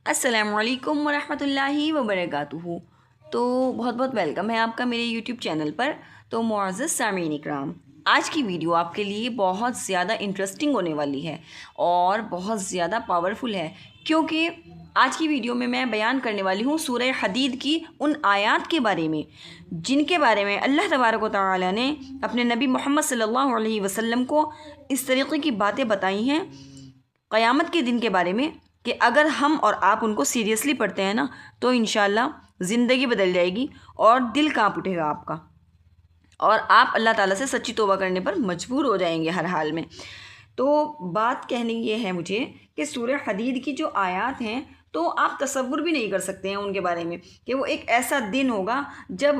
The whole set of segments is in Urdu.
السلام علیکم ورحمۃ اللہ وبرکاتہ۔ تو بہت بہت ویلکم ہے آپ کا میرے یوٹیوب چینل پر۔ تو معزز سامعین اکرام، آج کی ویڈیو آپ کے لیے بہت زیادہ انٹرسٹنگ ہونے والی ہے اور بہت زیادہ پاورفل ہے، کیونکہ آج کی ویڈیو میں بیان کرنے والی ہوں سورہ حدید کی ان آیات کے بارے میں جن کے بارے میں اللہ تبارک و تعالی نے اپنے نبی محمد صلی اللہ علیہ وسلم کو اس طریقے کی باتیں بتائی ہیں قیامت کے دن کے بارے میں کہ اگر ہم اور آپ ان کو سیریسلی پڑھتے ہیں نا تو انشاءاللہ زندگی بدل جائے گی اور دل کانپ اٹھے گا آپ کا، اور آپ اللہ تعالیٰ سے سچی توبہ کرنے پر مجبور ہو جائیں گے ہر حال میں۔ تو بات کہنے یہ ہے مجھے کہ سورہ حدید کی جو آیات ہیں تو آپ تصور بھی نہیں کر سکتے ہیں ان کے بارے میں کہ وہ ایک ایسا دن ہوگا جب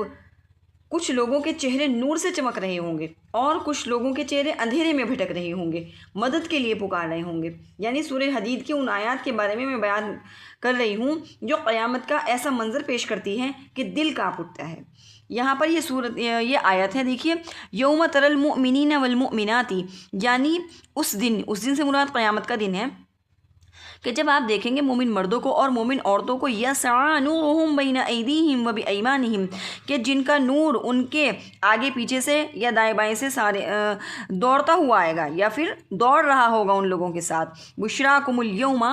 کچھ لوگوں کے چہرے نور سے چمک رہے ہوں گے اور کچھ لوگوں کے چہرے اندھیرے میں بھٹک رہے ہوں گے، مدد کے لیے پکار رہے ہوں گے۔ یعنی سورہ حدید کی ان آیات کے بارے میں بیان کر رہی ہوں جو قیامت کا ایسا منظر پیش کرتی ہیں کہ دل کانپ اٹھتا ہے۔ یہاں پر یہ آیت ہے، دیکھیے، یوم تر المؤمنین والمؤمنات، یعنی اس دن سے مراد قیامت کا دن ہے کہ جب آپ دیکھیں گے مومن مردوں کو اور مومن عورتوں کو یسعی نورہم بین ایدیہم و بایمانہم، کہ جن کا نور ان کے آگے پیچھے سے یا دائیں بائیں سے سارے دوڑتا ہوا آئے گا یا پھر دوڑ رہا ہوگا ان لوگوں کے ساتھ۔ بشراکم الیوم،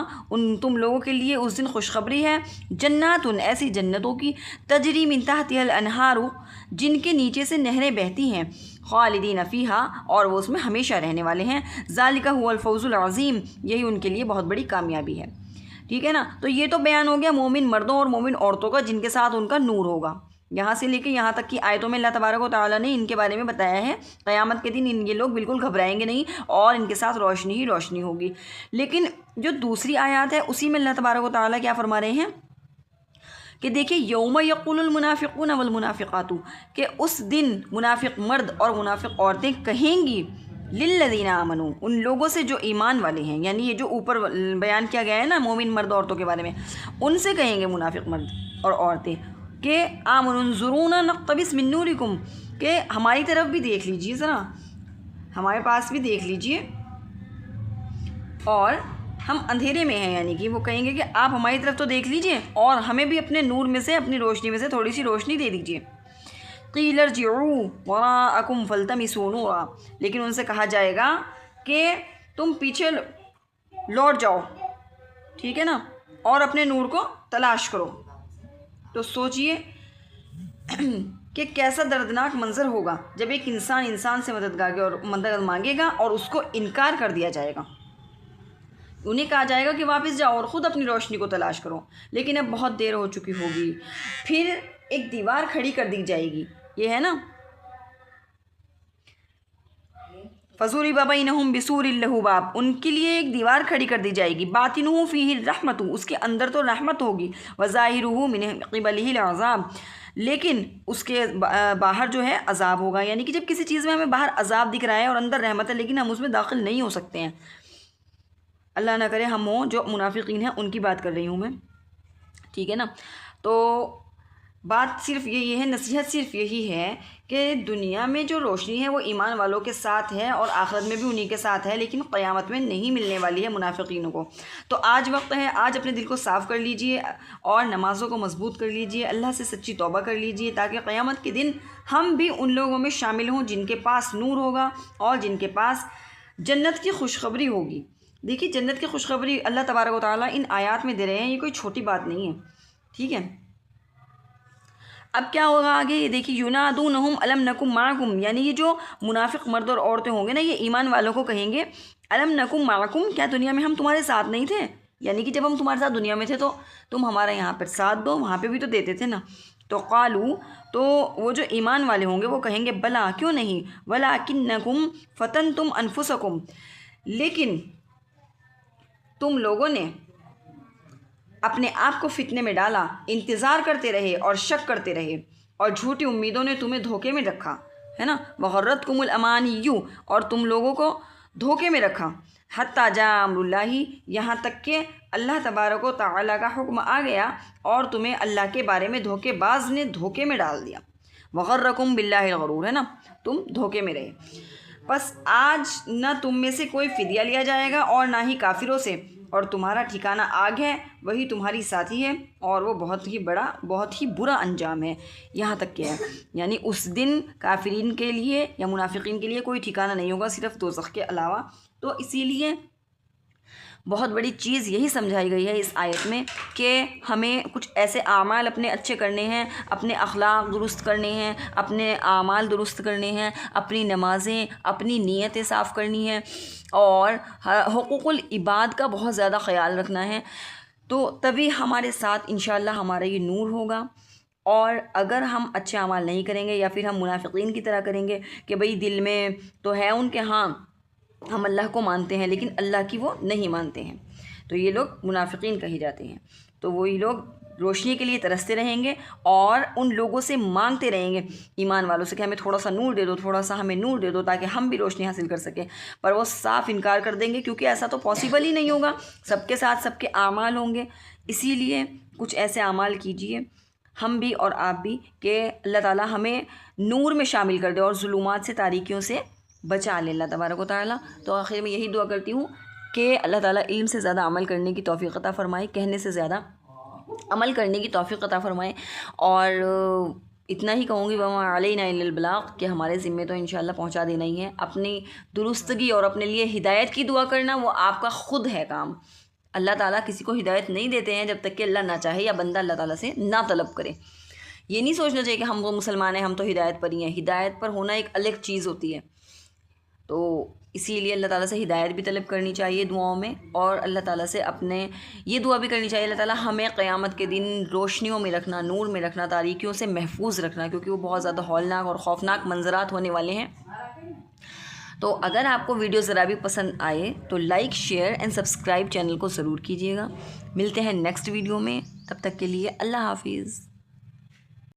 تم لوگوں کے لیے اس دن خوشخبری ہے، جنات، ایسی جنتوں کی، تجری من تحتها الانہار، جن کے نیچے سے نہریں بہتی ہیں، خالدین فیہا، اور وہ اس میں ہمیشہ رہنے والے ہیں، ذالک هو الفوز العظیم، یہی ان کے لیے بہت بڑی کامیابی ہے۔ ٹھیک ہے نا، تو یہ تو بیان ہو گیا مومن مردوں اور مومن عورتوں کا جن کے ساتھ ان کا نور ہوگا۔ یہاں سے لے کے یہاں تک کی آیتوں میں اللہ تبارک و تعالیٰ نے ان کے بارے میں بتایا ہے قیامت کے دن یہ لوگ بالکل گھبرائیں گے نہیں اور ان کے ساتھ روشنی ہی روشنی ہوگی۔ لیکن جو دوسری آیات ہے اسی میں اللہ تبارک و تعالیٰ کیا فرما رہے ہیں کہ دیکھیں، یوم یقول المنافقون والمنافقات، کہ اس دن منافق مرد اور منافق عورتیں کہیں گی للذین آمنوا، ان لوگوں سے جو ایمان والے ہیں، یعنی یہ جو اوپر بیان کیا گیا ہے نا مومن مرد عورتوں کے بارے میں، ان سے کہیں گے منافق مرد اور عورتیں کہ آمنوا انظرونا نقتبس من نورکم، کہ ہماری طرف بھی دیکھ لیجیے ذرا، ہمارے پاس بھی دیکھ لیجیے، اور ہم اندھیرے میں ہیں، یعنی کہ وہ کہیں گے کہ آپ ہماری طرف تو دیکھ لیجئے اور ہمیں بھی اپنے نور میں سے، اپنی روشنی میں سے تھوڑی سی روشنی دے دیجئے۔ قیل ارجعوا وراءکم فالتمسوا نورا، لیکن ان سے کہا جائے گا کہ تم پیچھے لوٹ جاؤ، ٹھیک ہے نا، اور اپنے نور کو تلاش کرو۔ تو سوچئے کہ کیسا دردناک منظر ہوگا جب ایک انسان سے مدد مانگے گا اور اس کو انکار کر دیا جائے گا۔ انہیں کہا جائے گا کہ واپس جاؤ اور خود اپنی روشنی کو تلاش کرو، لیکن اب بہت دیر ہو چکی ہوگی۔ پھر ایک دیوار کھڑی کر دی جائے گی، یہ ہے نا، فَضُرِبَ بَيْنَهُمْ بِسُورٍ لَهُ بَابٌ، ان کے لیے ایک دیوار کھڑی کر دی جائے گی، بَاطِنُهُ فِيهِ الرَّحْمَةُ، اس کے اندر تو رحمت ہوگی، وَظَاهِرُهُ مِنْ قِبَلِهِ الْعَذَابُ، لیکن اس کے باہر جو ہے عذاب ہوگا۔ یعنی کہ جب کسی چیز میں ہمیں باہر عذاب دکھ رہا ہے اور اندر رحمت ہے لیکن ہم اس میں داخل نہیں ہو سکتے ہیں، اللہ نہ کرے ہم ہوں جو منافقین ہیں ان کی بات کر رہی ہوں میں، ٹھیک ہے نا۔ تو بات صرف یہی ہے، نصیحت صرف یہی ہے کہ دنیا میں جو روشنی ہے وہ ایمان والوں کے ساتھ ہے اور آخرت میں بھی انہی کے ساتھ ہے، لیکن قیامت میں نہیں ملنے والی ہے منافقینوں کو۔ تو آج وقت ہے، آج اپنے دل کو صاف کر لیجئے اور نمازوں کو مضبوط کر لیجئے، اللہ سے سچی توبہ کر لیجئے، تاکہ قیامت کے دن ہم بھی ان لوگوں میں شامل ہوں جن کے پاس نور ہوگا اور جن کے پاس جنت کی خوشخبری ہوگی۔ دیکھیے، جنت کی خوشخبری اللہ تبارک و تعالیٰ ان آیات میں دے رہے ہیں، یہ کوئی چھوٹی بات نہیں ہے، ٹھیک ہے۔ اب کیا ہوگا آگے، یہ دیکھیے، ینادونہم الم نکم معکم، یعنی یہ جو منافق مرد اور عورتیں ہوں گے نا، یہ ایمان والوں کو کہیں گے الم نکم معکم، کیا دنیا میں ہم تمہارے ساتھ نہیں تھے؟ یعنی کہ جب ہم تمہارے ساتھ دنیا میں تھے تو تم ہمارا یہاں پر ساتھ دو، وہاں پہ بھی تو دیتے تھے نا۔ تو قالو، تو وہ جو ایمان والے ہوں گے وہ کہیں گے بلا، کیوں نہیں، ولکنکم فتنتم انفسکم، لیکن تم لوگوں نے اپنے آپ کو فتنے میں ڈالا، انتظار کرتے رہے اور شک کرتے رہے، اور جھوٹی امیدوں نے تمہیں دھوکے میں رکھا، ہے نا، وغرتکم الامانی، اور تم لوگوں کو دھوکے میں رکھا، حتی جاء امر اللہ، یہاں تک کہ اللہ تبارک و تعالیٰ کا حکم آ گیا اور تمہیں اللہ کے بارے میں دھوکے باز نے دھوکے میں ڈال دیا۔ وغرکم باللہ الغرور، ہے نا، تم دھوکے میں رہے۔ بس آج نہ تم میں سے کوئی فدیہ لیا جائے گا اور نہ ہی کافروں سے، اور تمہارا ٹھکانہ آگ ہے، وہی تمہاری ساتھی ہے، اور وہ بہت ہی برا انجام ہے۔ یہاں تک کہ یعنی اس دن کافرین کے لیے یا منافقین کے لیے کوئی ٹھکانہ نہیں ہوگا صرف دوزخ کے علاوہ۔ تو اسی لیے بہت بڑی چیز یہی سمجھائی گئی ہے اس آیت میں کہ ہمیں کچھ ایسے اعمال اپنے اچھے کرنے ہیں، اپنے اخلاق درست کرنے ہیں، اپنے اعمال درست کرنے ہیں، اپنی نمازیں، اپنی نیتیں صاف کرنی ہیں، اور حقوق العباد کا بہت زیادہ خیال رکھنا ہے۔ تو تبھی ہمارے ساتھ انشاءاللہ ہمارا یہ نور ہوگا۔ اور اگر ہم اچھے اعمال نہیں کریں گے یا پھر ہم منافقین کی طرح کریں گے کہ بھئی دل میں تو ہے ان کے ہاں ہم اللہ کو مانتے ہیں لیکن اللہ کی وہ نہیں مانتے ہیں، تو یہ لوگ منافقین کہے جاتے ہیں۔ تو وہی لوگ روشنی کے لیے ترستے رہیں گے اور ان لوگوں سے مانگتے رہیں گے، ایمان والوں سے، کہ ہمیں تھوڑا سا نور دے دو، تھوڑا سا ہمیں نور دے دو تاکہ ہم بھی روشنی حاصل کر سکیں۔ پر وہ صاف انکار کر دیں گے کیونکہ ایسا تو پاسبل ہی نہیں ہوگا، سب کے ساتھ سب کے اعمال ہوں گے۔ اسی لیے کچھ ایسے اعمال کیجئے ہم بھی اور آپ بھی کہ اللہ تعالیٰ ہمیں نور میں شامل کر دے اور ظلمات سے، تاریکیوں سے بچا لے اللہ تبارک و تعالیٰ۔ تو آخر میں یہی دعا کرتی ہوں کہ اللہ تعالیٰ علم سے زیادہ عمل کرنے کی توفیق عطا فرمائے، کہنے سے زیادہ عمل کرنے کی توفیق عطا فرمائے۔ اور اتنا ہی کہوں گی وَمَا عَلَيْنَا إِلَّا الْبَلَاغُ، کہ ہمارے ذمے تو انشاءاللہ پہنچا دینا ہی ہے۔ اپنی درستگی اور اپنے لیے ہدایت کی دعا کرنا وہ آپ کا خود ہے کام۔ اللہ تعالیٰ کسی کو ہدایت نہیں دیتے ہیں جب تک کہ اللہ نہ چاہے یا بندہ اللہ تعالیٰ سے نہ طلب کرے۔ یہ نہیں سوچنا چاہیے کہ ہم وہ مسلمان ہیں، ہم تو ہدایت پر ہی ہیں۔ ہدایت پر ہونا ایک الگ چیز ہوتی ہے۔ تو اسی لیے اللہ تعالیٰ سے ہدایت بھی طلب کرنی چاہیے دعاؤں میں، اور اللہ تعالیٰ سے اپنے یہ دعا بھی کرنی چاہیے اللہ تعالیٰ ہمیں قیامت کے دن روشنیوں میں رکھنا، نور میں رکھنا، تاریکیوں سے محفوظ رکھنا، کیونکہ وہ بہت زیادہ ہولناک اور خوفناک منظرات ہونے والے ہیں۔ تو اگر آپ کو ویڈیو ذرا بھی پسند آئے تو like, share and subscribe channel کو ضرور کیجیے گا۔ ملتے ہیں نیکسٹ ویڈیو میں، تب تک کے لیے اللہ حافظ۔